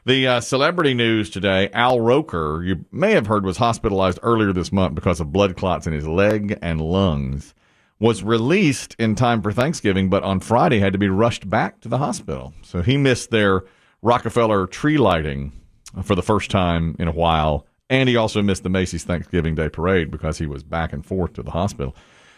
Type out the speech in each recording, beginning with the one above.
The celebrity news today, Al Roker, you may have heard, was hospitalized earlier this month because of blood clots in his leg and lungs. Was released in time for Thanksgiving, but on Friday had to be rushed back to the hospital. So he missed their Rockefeller tree lighting for the first time in a while, and he also missed the Macy's Thanksgiving Day Parade because he was back and forth to the hospital.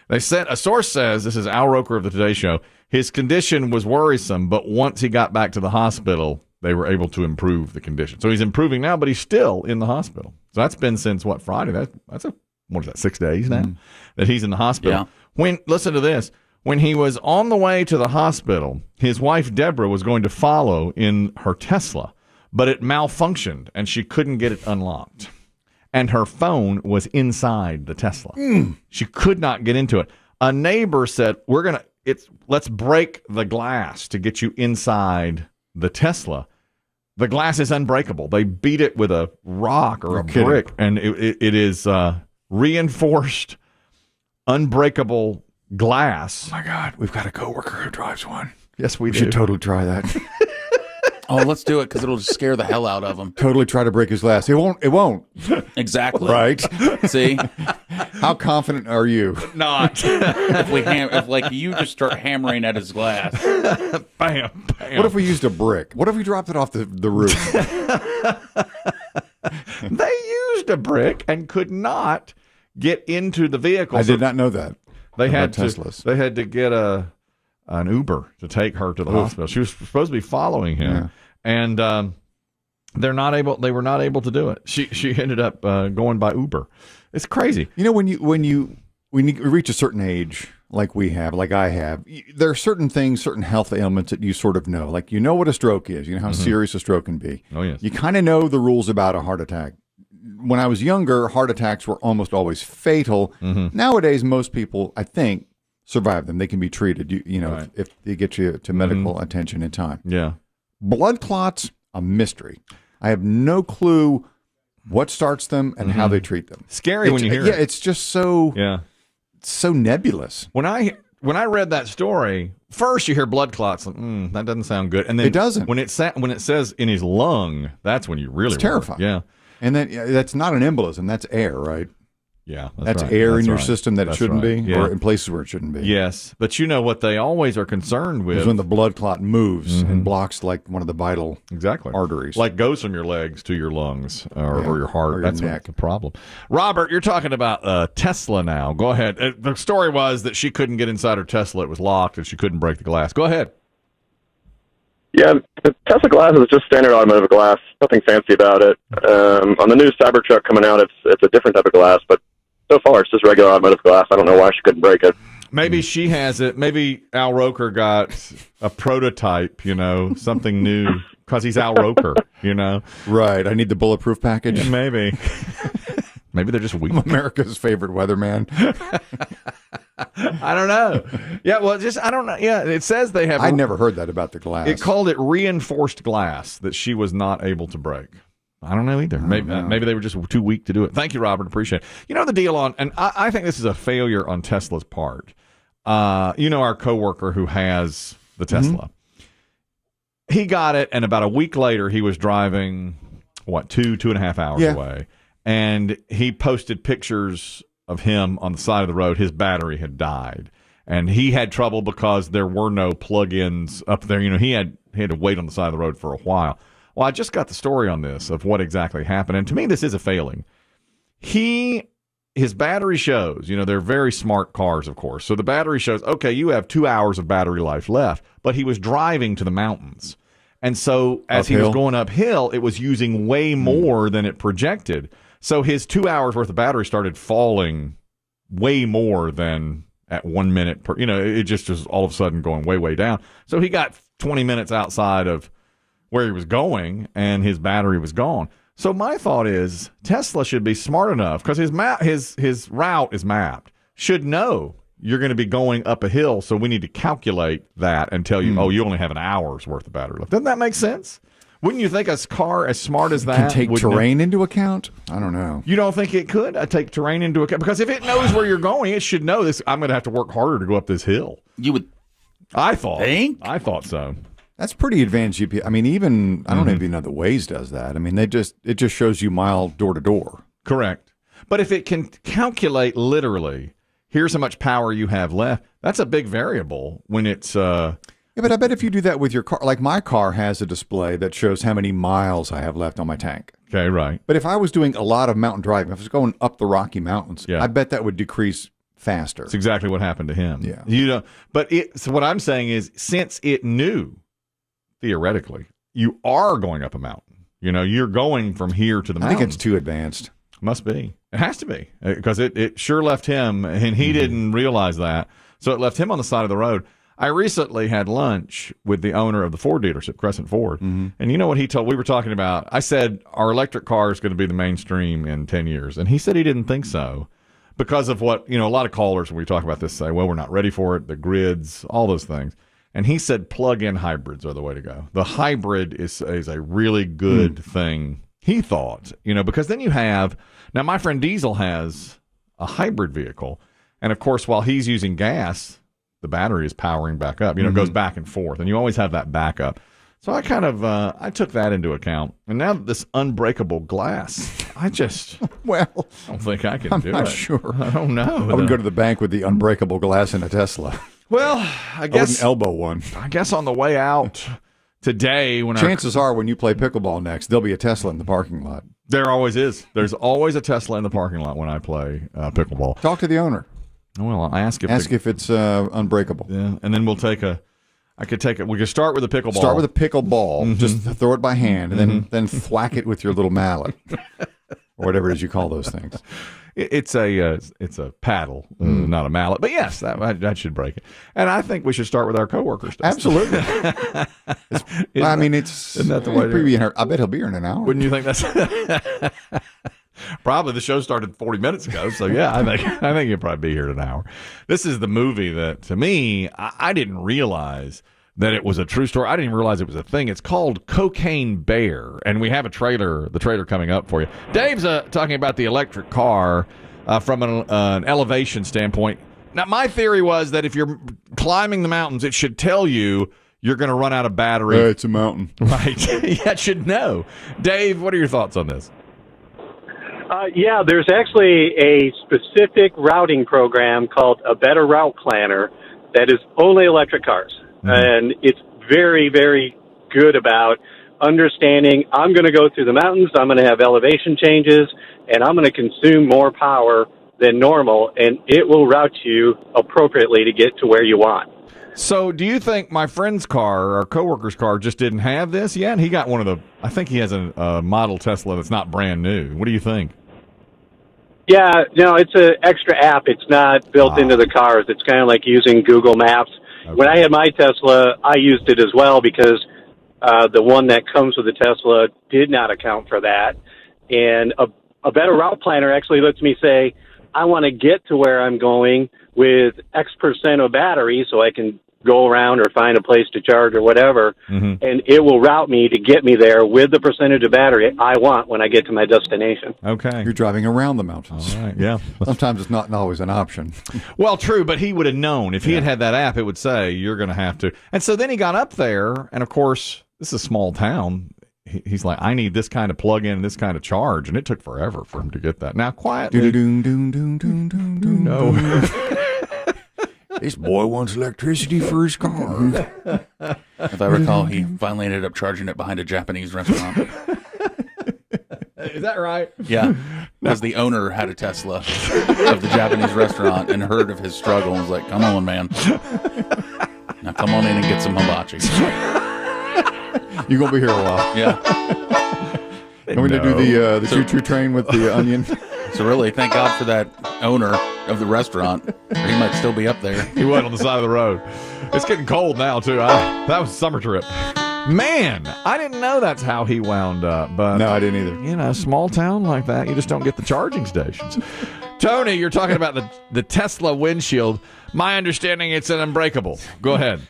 They said, a source says, this is Al Roker of the Today Show, his condition was worrisome, but once he got back to the hospital, they were able to improve the condition. So he's improving now, but he's still in the hospital. So that's been since, what, Friday? That's 6 days now that he's in the hospital. Yeah. Listen to this. When he was on the way to the hospital, his wife, Deborah, was going to follow in her Tesla, but it malfunctioned, and she couldn't get it unlocked. And her phone was inside the Tesla. She could not get into it. A neighbor said, let's break the glass to get you inside the Tesla. The glass is unbreakable. They beat it with a rock or a brick, and it is reinforced, unbreakable glass. Oh, my God. We've got a coworker who drives one. Yes, we do. Should totally try that. Oh, let's do it because it'll just scare the hell out of him. Totally try to break his glass. It won't. Exactly. Right? See? How confident are you? Not. if you just start hammering at his glass. Bam, bam. What if we used a brick? What if we dropped it off the roof? They used a brick and could not get into the vehicle. I did not know that. They had to get an Uber to take her to the hospital. She was supposed to be following him, and they were not able to do it. She ended up going by Uber. It's crazy. You know, when you reach a certain age, like I have, there are certain things, certain health ailments that you sort of know. Like, you know what a stroke is. You know how serious a stroke can be. Oh, yes. You kind of know the rules about a heart attack. When I was younger, heart attacks were almost always fatal. Nowadays, most people, I think, survive them. They can be treated, right, if they get you to medical attention in time. Yeah. Blood clots, a mystery. I have no clue what starts them and how they treat them. Scary when you hear it. Yeah, it's just so nebulous. When I read that story, first you hear blood clots, that doesn't sound good. And then it doesn't. When it says in his lung, that's when you really it's terrifying. Yeah. And then that's not an embolism, that's air, right? Yeah, that's right. air that's in your right. system that that's it shouldn't right. be, or in places where it shouldn't be. Yes, but you know what they always are concerned with is when the blood clot moves and blocks like one of the vital arteries, like goes from your legs to your lungs or your heart. Or your that's neck. the problem. Robert, you're talking about Tesla now. Go ahead. The story was that she couldn't get inside her Tesla; it was locked, and she couldn't break the glass. Go ahead. Yeah, the Tesla glass is just standard automotive glass. Nothing fancy about it. On the new Cybertruck coming out, it's a different type of glass, but so far it's just regular automotive glass. I don't know why she couldn't break it. Maybe she has it. Maybe Al Roker got a prototype, something new, because he's Al Roker, Right. I need the bulletproof package. Yeah, maybe. Maybe they're just weak. I'm America's favorite weatherman. I don't know. Yeah, well, I don't know. Yeah, it says they have. I never heard that about the glass. It called it reinforced glass that she was not able to break. I don't know either. Maybe they were just too weak to do it. Thank you, Robert. Appreciate it. You know the deal and I think this is a failure on Tesla's part. Our coworker who has the Tesla. He got it, and about a week later, he was driving, 2.5 hours away. And he posted pictures of him on the side of the road. His battery had died, and he had trouble because there were no plug-ins up there. He had to wait on the side of the road for a while. Well, I just got the story on this of what exactly happened, and to me, this is a failing. His battery shows, they're very smart cars, of course. So the battery shows, okay, you have 2 hours of battery life left, but he was driving to the mountains. And so as he was going uphill, it was using way more than it projected. So his 2 hours worth of battery started falling way more than at 1 minute per, it just was all of a sudden going way, way down. So he got 20 minutes outside of where he was going and his battery was gone. So my thought is Tesla should be smart enough because his route is mapped, should know you're going to be going up a hill. So we need to calculate that and tell you, you only have an hour's worth of battery left. Doesn't that make sense? Wouldn't you think a car as smart as that can take terrain into account? I don't know. You don't think it could take terrain into account? Because if it knows where you're going, it should know this. I'm going to have to work harder to go up this hill. You would. I thought. Think? I thought so. That's pretty advanced GPS. I mean, even I don't even know that Waze does that. I mean, it just shows you mile door to door. Correct. But if it can calculate literally, here's how much power you have left, that's a big variable when it's... Yeah, but I bet if you do that with your car, like my car has a display that shows how many miles I have left on my tank. Okay, right. But if I was doing a lot of mountain driving, if I was going up the Rocky Mountains, I bet that would decrease faster. That's exactly what happened to him. Yeah. You know, but so what I'm saying is, since it knew, theoretically, you are going up a mountain. You know, you're going from here to the mountain. I think it's too advanced. Must be. It has to be, because it sure left him, and he didn't realize that. So it left him on the side of the road. I recently had lunch with the owner of the Ford dealership, Crescent Ford, and you know what he told? We were talking about, I said, our electric car is going to be the mainstream in 10 years. And he said he didn't think so because of what, you know, a lot of callers when we talk about this say, well, we're not ready for it, the grids, all those things. And he said plug-in hybrids are the way to go. The hybrid is a really good thing, he thought, you know, because then you have, now my friend Diesel has a hybrid vehicle. And of course, while he's using gas, the battery is powering back up. You know, it goes back and forth, and you always have that backup. So I kind of, I took that into account. And now this unbreakable glass, I just, well, I don't think I can do it. I'm not sure. I don't know. I would go to the bank with the unbreakable glass in a Tesla. Well, I guess. I wouldn't elbow one. I guess on the way out today, when chances are when you play pickleball next, there'll be a Tesla in the parking lot. There always is. There's always a Tesla in the parking lot when I play pickleball. Talk to the owner. Well, I'll ask if it's unbreakable. Yeah, and then we'll take I could take it. We could start with a pickleball. Start with a pickleball. Just throw it by hand, and then thwack it with your little mallet, or whatever it is you call those things. It's a paddle, not a mallet. But yes, that should break it. And I think we should start with our coworkers. Absolutely. I mean, isn't that the way? I bet he'll be here in an hour. Wouldn't you think that's? Probably the show started 40 minutes ago, so yeah, I think he'll probably be here in an hour. This is the movie that, to me, I didn't realize that it was a true story. I didn't even realize it was a thing. It's called Cocaine Bear, and we have the trailer coming up for you. Dave's talking about the electric car from an elevation standpoint. Now, my theory was that if you're climbing the mountains, it should tell you you're going to run out of battery. It's a mountain. Right. Yeah, it should know. Dave, what are your thoughts on this? Yeah, there's actually a specific routing program called a Better Route Planner that is only electric cars. And it's very, very good about understanding I'm going to go through the mountains, I'm going to have elevation changes, and I'm going to consume more power than normal, and it will route you appropriately to get to where you want. So do you think my friend's car, our coworker's car, just didn't have this yet? He got one of I think he has a model Tesla that's not brand new. What do you think? Yeah, no, it's an extra app. It's not built into the cars. It's kind of like using Google Maps. Okay. When I had my Tesla, I used it as well because the one that comes with the Tesla did not account for that. And a Better Route Planner actually lets me say, I want to get to where I'm going with X% of battery so I can go around or find a place to charge or whatever, and it will route me to get me there with the percentage of battery I want when I get to my destination. Okay. You're driving around the mountains. All right, yeah. Sometimes it's not always an option. Well, true, but he would have known. If he had that app, it would say, you're going to have to. And so then he got up there, and of course, this is a small town. He's like, I need this kind of plug-in and this kind of charge, and it took forever for him to get that. Now, quietly. No. This boy wants electricity for his car. If I recall, he finally ended up charging it behind a Japanese restaurant. Is that right? Yeah, because the owner had a Tesla of the Japanese restaurant and heard of his struggle and was like, come on, man. Now come on in and get some hibachi. You're going to be here a while. Yeah. I'm going to do the choo-choo train with the onion. So really, thank God for that owner of the restaurant. Or he might still be up there. He was on the side of the road. It's getting cold now, too. That was a summer trip. Man, I didn't know that's how he wound up. But no, I didn't either. You know, a small town like that, you just don't get the charging stations. Tony, you're talking about the Tesla windshield. My understanding, it's an unbreakable. Go ahead.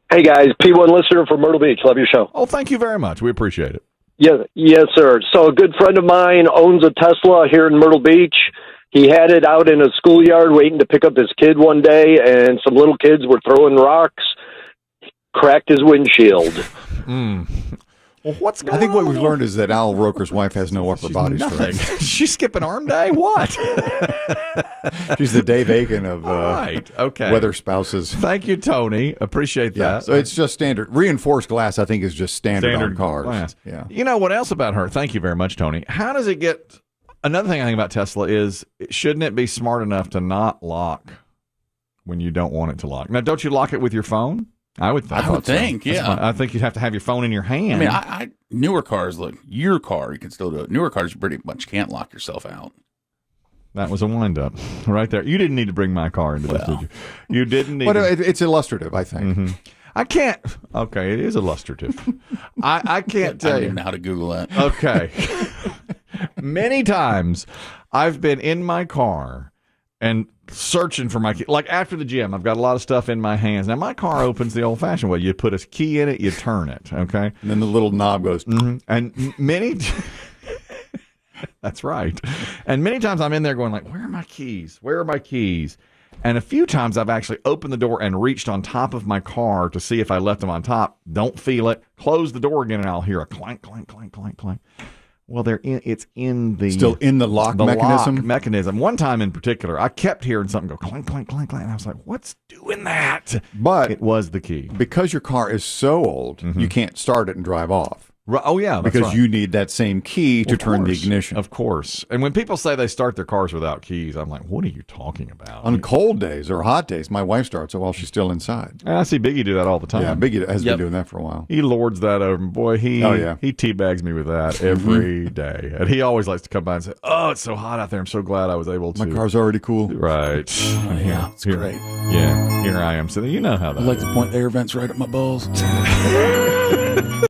Hey, guys. P1 listener from Myrtle Beach. Love your show. Oh, thank you very much. We appreciate it. Yes, sir. So a good friend of mine owns a Tesla here in Myrtle Beach. He had it out in a schoolyard waiting to pick up his kid one day, and some little kids were throwing rocks. cracked his windshield. Well, what's going I think what on? we've learned is that Al Roker's wife has no upper body Nothing. strength. She's skipping arm day? What? She's the Dave Aiken of Right. Okay. weather spouses. Thank you, Tony. Appreciate Yeah, that. so it's just standard. Reinforced glass, I think, is just standard on cars. glass. Yeah. You know what else about her? Thank you very much, Tony. How does it get? Another thing I think about Tesla is, shouldn't it be smart enough to not lock when you don't want it to lock? Now, don't you lock it with your phone? I would think. I would think, That's yeah. fine. I think you'd have to have your phone in your hand. I mean, newer cars, look, your car, you can still do it. Newer cars, you pretty much can't lock yourself out. That was a wind-up right there. You didn't need to bring my car into this, did you? You didn't need But to. it's illustrative, I think. I can't. Okay, it is illustrative. I can't I tell don't you. even know how to Google that. Okay. Many times I've been in my car and searching for my key. Like after the gym, I've got a lot of stuff in my hands. Now, my car opens the old-fashioned way. You put a key in it, you turn it, okay? And then the little knob goes. And many... That's right. And many times I'm in there going like, where are my keys? Where are my keys? And a few times I've actually opened the door and reached on top of my car to see if I left them on top. Don't feel it. Close the door again, and I'll hear a clank, clank, clank, clank, clank. Well, it's in the... Still in the lock mechanism? Lock mechanism. One time in particular, I kept hearing something go clank, clank, clank, clank. And I was like, what's doing that? But it was the key. because your car is so old, you can't start it and drive off. Oh, yeah. That's Because right. you need that same key to turn the ignition. Of course. And when people say they start their cars without keys, I'm like, what are you talking about? On cold days or hot days, my wife starts it while she's still inside. I see Biggie do that all the time. Yeah, Biggie has Yep. been doing that for a while. He lords that over. Boy, he teabags me with that every day. And he always likes to come by and say, oh, it's so hot out there. I'm so glad I was able to. My car's already cool. Right. Yeah, it's great. Yeah. Here I am. So you know how that I like to point air vents right at my balls.